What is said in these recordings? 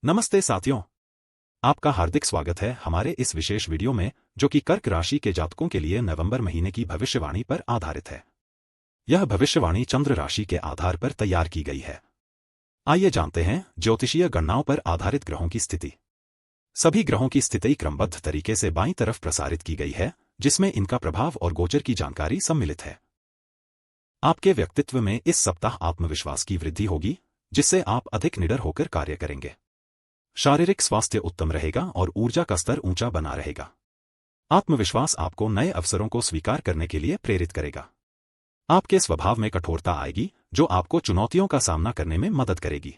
नमस्ते साथियों, आपका हार्दिक स्वागत है हमारे इस विशेष वीडियो में जो कि कर्क राशि के जातकों के लिए नवंबर महीने की भविष्यवाणी पर आधारित है। यह भविष्यवाणी चंद्र राशि के आधार पर तैयार की गई है। आइए जानते हैं ज्योतिषीय गणनाओं पर आधारित ग्रहों की स्थिति। सभी ग्रहों की स्थिति क्रमबद्ध तरीके से बाईं तरफ प्रसारित की गई है, जिसमें इनका प्रभाव और गोचर की जानकारी सम्मिलित है। आपके व्यक्तित्व में इस सप्ताह आत्मविश्वास की वृद्धि होगी, जिससे आप अधिक निडर होकर कार्य करेंगे। शारीरिक स्वास्थ्य उत्तम रहेगा और ऊर्जा का स्तर ऊंचा बना रहेगा। आत्मविश्वास आपको नए अवसरों को स्वीकार करने के लिए प्रेरित करेगा। आपके स्वभाव में कठोरता आएगी, जो आपको चुनौतियों का सामना करने में मदद करेगी।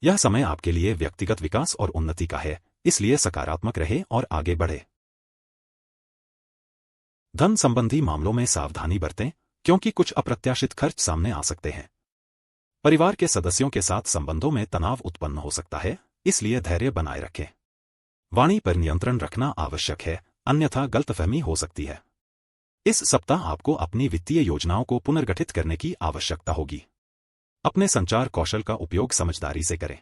यह समय आपके लिए व्यक्तिगत विकास और उन्नति का है, इसलिए सकारात्मक रहे और आगे बढ़े। धन संबंधी मामलों में सावधानी बरतें, क्योंकि कुछ अप्रत्याशित खर्च सामने आ सकते हैं। परिवार के सदस्यों के साथ संबंधों में तनाव उत्पन्न हो सकता है, इसलिए धैर्य बनाए रखें। वाणी पर नियंत्रण रखना आवश्यक है, अन्यथा गलतफहमी हो सकती है। इस सप्ताह आपको अपनी वित्तीय योजनाओं को पुनर्गठित करने की आवश्यकता होगी। अपने संचार कौशल का उपयोग समझदारी से करें।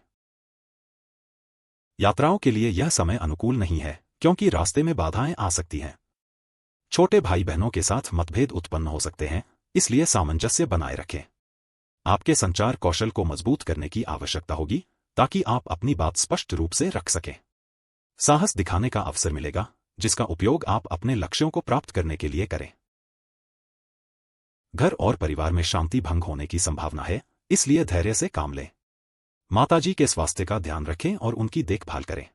यात्राओं के लिए यह समय अनुकूल नहीं है, क्योंकि रास्ते में बाधाएं आ सकती हैं। छोटे भाई बहनों के साथ मतभेद उत्पन्न हो सकते हैं, इसलिए सामंजस्य बनाए रखें। आपके संचार कौशल को मजबूत करने की आवश्यकता होगी, ताकि आप अपनी बात स्पष्ट रूप से रख सकें। साहस दिखाने का अवसर मिलेगा, जिसका उपयोग आप अपने लक्ष्यों को प्राप्त करने के लिए करें। घर और परिवार में शांति भंग होने की संभावना है, इसलिए धैर्य से काम लें। माताजी के स्वास्थ्य का ध्यान रखें और उनकी देखभाल करें।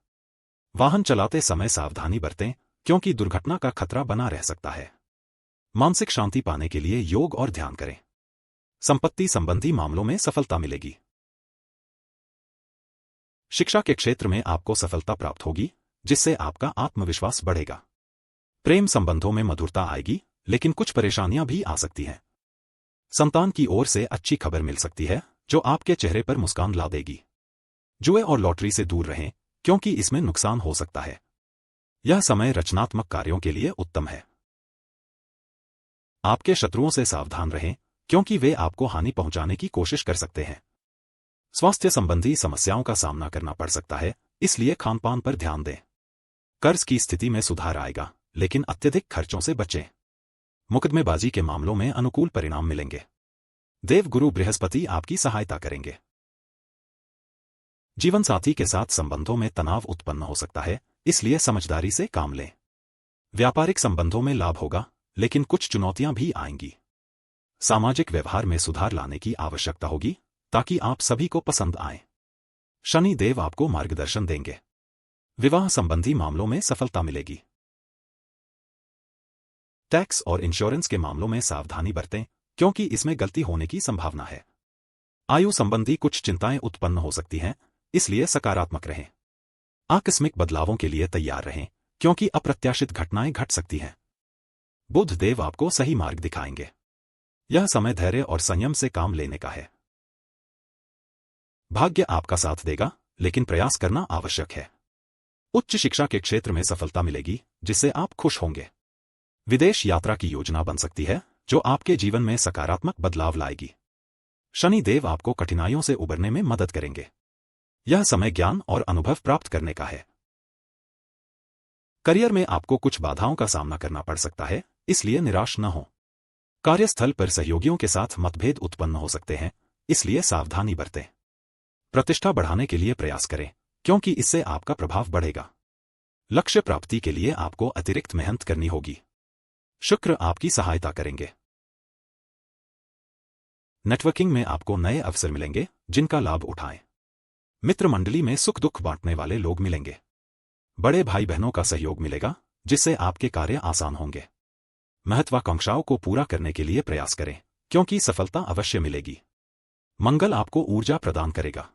वाहन चलाते समय सावधानी बरतें, क्योंकि दुर्घटना का खतरा बना रह सकता है। मानसिक शांति पाने के लिए योग और ध्यान करें। संपत्ति संबंधी मामलों में सफलता मिलेगी। शिक्षा के क्षेत्र में आपको सफलता प्राप्त होगी, जिससे आपका आत्मविश्वास बढ़ेगा। प्रेम संबंधों में मधुरता आएगी, लेकिन कुछ परेशानियां भी आ सकती हैं। संतान की ओर से अच्छी खबर मिल सकती है, जो आपके चेहरे पर मुस्कान ला देगी। जुए और लॉटरी से दूर रहें, क्योंकि इसमें नुकसान हो सकता है। यह समय रचनात्मक कार्यों के लिए उत्तम है। आपके शत्रुओं से सावधान रहें, क्योंकि वे आपको हानि पहुंचाने की कोशिश कर सकते हैं। स्वास्थ्य संबंधी समस्याओं का सामना करना पड़ सकता है, इसलिए खानपान पर ध्यान दें। कर्ज की स्थिति में सुधार आएगा, लेकिन अत्यधिक खर्चों से बचें। मुकदमेबाजी के मामलों में अनुकूल परिणाम मिलेंगे। देवगुरु बृहस्पति आपकी सहायता करेंगे। जीवनसाथी के साथ संबंधों में तनाव उत्पन्न हो सकता है, इसलिए समझदारी से काम लें। व्यापारिक संबंधों में लाभ होगा, लेकिन कुछ चुनौतियां भी आएंगी। सामाजिक व्यवहार में सुधार लाने की आवश्यकता होगी, ताकि आप सभी को पसंद आए। शनि देव आपको मार्गदर्शन देंगे। विवाह संबंधी मामलों में सफलता मिलेगी। टैक्स और इंश्योरेंस के मामलों में सावधानी बरतें, क्योंकि इसमें गलती होने की संभावना है। आयु संबंधी कुछ चिंताएं उत्पन्न हो सकती हैं, इसलिए सकारात्मक रहें। आकस्मिक बदलावों के लिए तैयार रहें, क्योंकि अप्रत्याशित घटनाएं घट सकती हैं। बुध देव आपको सही मार्ग दिखाएंगे। यह समय धैर्य और संयम से काम लेने का है। भाग्य आपका साथ देगा, लेकिन प्रयास करना आवश्यक है। उच्च शिक्षा के क्षेत्र में सफलता मिलेगी, जिससे आप खुश होंगे। विदेश यात्रा की योजना बन सकती है, जो आपके जीवन में सकारात्मक बदलाव लाएगी। शनि देव आपको कठिनाइयों से उबरने में मदद करेंगे। यह समय ज्ञान और अनुभव प्राप्त करने का है। करियर में आपको कुछ बाधाओं का सामना करना पड़ सकता है, इसलिए निराश न हो। कार्यस्थल पर सहयोगियों के साथ मतभेद उत्पन्न हो सकते हैं, इसलिए सावधानी बरतें। प्रतिष्ठा बढ़ाने के लिए प्रयास करें, क्योंकि इससे आपका प्रभाव बढ़ेगा। लक्ष्य प्राप्ति के लिए आपको अतिरिक्त मेहनत करनी होगी। शुक्र आपकी सहायता करेंगे। नेटवर्किंग में आपको नए अवसर मिलेंगे, जिनका लाभ उठाएं। मित्र मंडली में सुख दुख बांटने वाले लोग मिलेंगे। बड़े भाई बहनों का सहयोग मिलेगा, जिससे आपके कार्य आसान होंगे। महत्वाकांक्षाओं को पूरा करने के लिए प्रयास करें, क्योंकि सफलता अवश्य मिलेगी। मंगल आपको ऊर्जा प्रदान करेगा।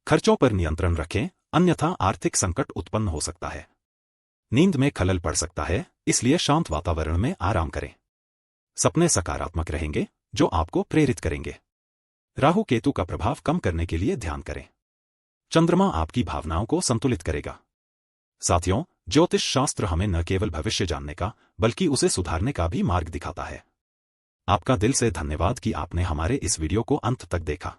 खर्चों पर नियंत्रण रखें, अन्यथा आर्थिक संकट उत्पन्न हो सकता है। नींद में खलल पड़ सकता है, इसलिए शांत वातावरण में आराम करें। सपने सकारात्मक रहेंगे, जो आपको प्रेरित करेंगे। राहु केतु का प्रभाव कम करने के लिए ध्यान करें। चंद्रमा आपकी भावनाओं को संतुलित करेगा। साथियों, ज्योतिष शास्त्र हमें न केवल भविष्य जानने का, बल्कि उसे सुधारने का भी मार्ग दिखाता है। आपका दिल से धन्यवाद कि आपने हमारे इस वीडियो को अंत तक देखा।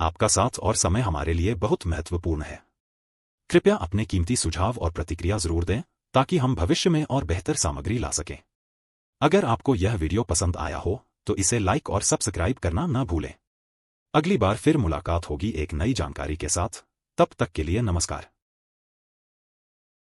आपका साथ और समय हमारे लिए बहुत महत्वपूर्ण है। कृपया अपने कीमती सुझाव और प्रतिक्रिया जरूर दें ताकि हम भविष्य में और बेहतर सामग्री ला सकें। अगर आपको यह वीडियो पसंद आया हो तो इसे लाइक और सब्सक्राइब करना न भूलें। अगली बार फिर मुलाकात होगी एक नई जानकारी के साथ। तब तक के लिए नमस्कार।